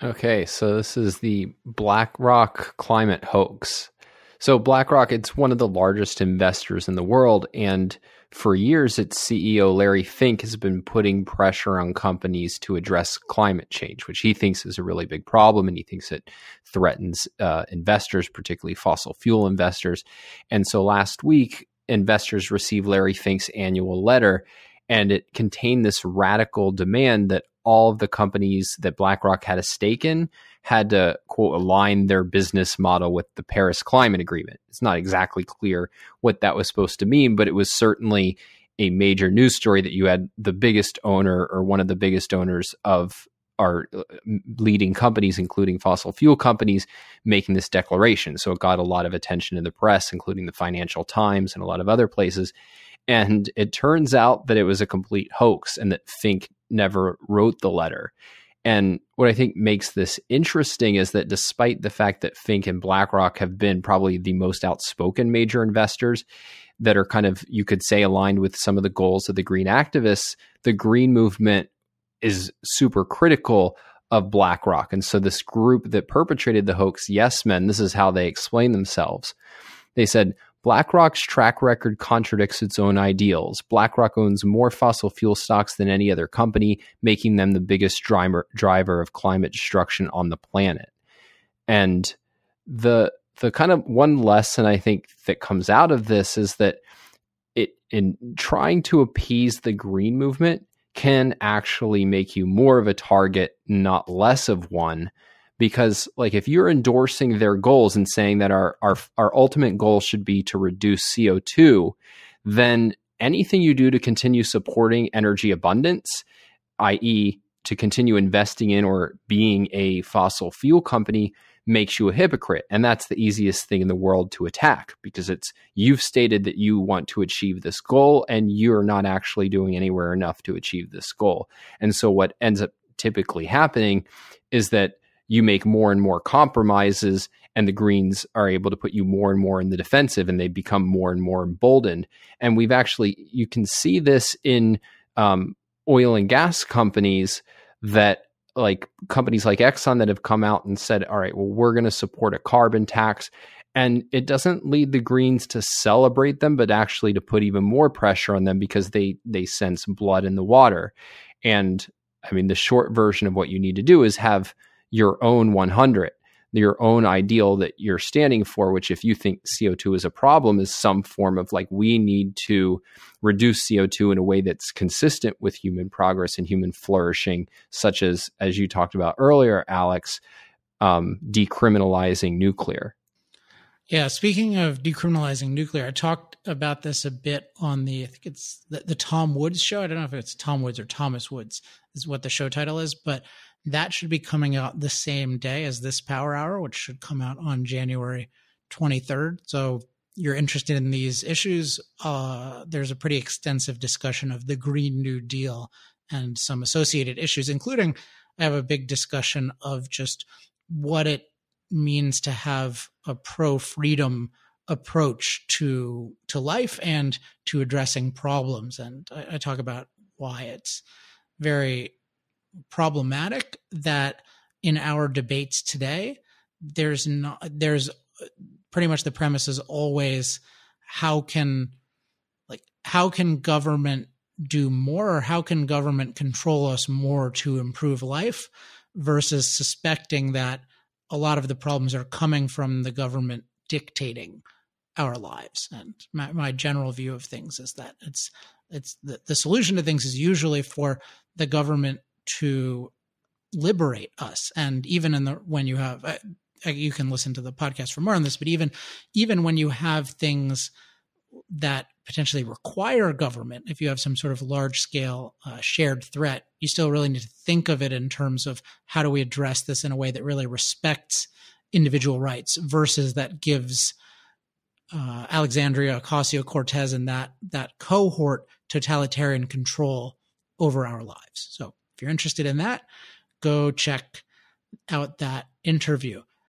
Okay, so this is the BlackRock climate hoax. So BlackRock, it's one of the largest investors in the world, and for years, its CEO Larry Fink has been putting pressure on companies to address climate change, which he thinks is a really big problem, and he thinks it threatens investors, particularly fossil fuel investors. And so last week, investors received Larry Fink's annual letter, and it contained this radical demand that all of the companies that BlackRock had a stake in had to, quote, align their business model with the Paris Climate Agreement. It's not exactly clear what that was supposed to mean, but it was certainly a major news story that you had the biggest owner or one of the biggest owners of our leading companies, including fossil fuel companies, making this declaration. So it got a lot of attention in the press, including the Financial Times and a lot of other places. And it turns out that it was a complete hoax and that Fink never wrote the letter. And what I think makes this interesting is that despite the fact that Fink and BlackRock have been probably the most outspoken major investors that are kind of, you could say, aligned with some of the goals of the green activists, the green movement is super critical of BlackRock. And so this group that perpetrated the hoax, Yes Men, this is how they explain themselves. They said, BlackRock's track record contradicts its own ideals. BlackRock owns more fossil fuel stocks than any other company, making them the biggest driver of climate destruction on the planet. And the kind of one lesson I think that comes out of this is that it, in trying to appease the green movement, can actually make you more of a target, not less of one. Because like if you're endorsing their goals and saying that our ultimate goal should be to reduce CO2, then anything you do to continue supporting energy abundance, i.e. to continue investing in or being a fossil fuel company, makes you a hypocrite. And that's the easiest thing in the world to attack because it's you've stated that you want to achieve this goal and you're not actually doing anywhere enough to achieve this goal. And so what ends up typically happening is that you make more and more compromises and the Greens are able to put you more and more in the defensive and they become more and more emboldened. And we've actually, you can see this in oil and gas companies that like companies like Exxon that have come out and said, all right, well, we're going to support a carbon tax. And it doesn't lead the Greens to celebrate them, but actually to put even more pressure on them because they sense blood in the water. And I mean, the short version of what you need to do is have your own 100, your own ideal that you're standing for, which if you think CO2 is a problem, is some form of like, we need to reduce CO2 in a way that's consistent with human progress and human flourishing, such as you talked about earlier, Alex, decriminalizing nuclear. Yeah, speaking of decriminalizing nuclear, I talked about this a bit on I think it's the Tom Woods show. I don't know if it's Tom Woods or Thomas Woods is what the show title is, but that should be coming out the same day as this Power Hour, which should come out on January 23rd. So you're interested in these issues, there's a pretty extensive discussion of the Green New Deal and some associated issues, including I have a big discussion of just what it means to have a pro-freedom approach to life and to addressing problems. And I talk about why it's very problematic that in our debates today, there's pretty much the premise is always how can government do more or how can government control us more to improve life versus suspecting that a lot of the problems are coming from the government dictating our lives. And my general view of things is that it's the solution to things is usually for the government to liberate us. And even when you have, you can listen to the podcast for more on this, but even when you have things that potentially require government, if you have some sort of large scale shared threat, you still really need to think of it in terms of how do we address this in a way that really respects individual rights versus that gives Alexandria Ocasio-Cortez and that cohort totalitarian control over our lives. So if you're interested in that, go check out that interview.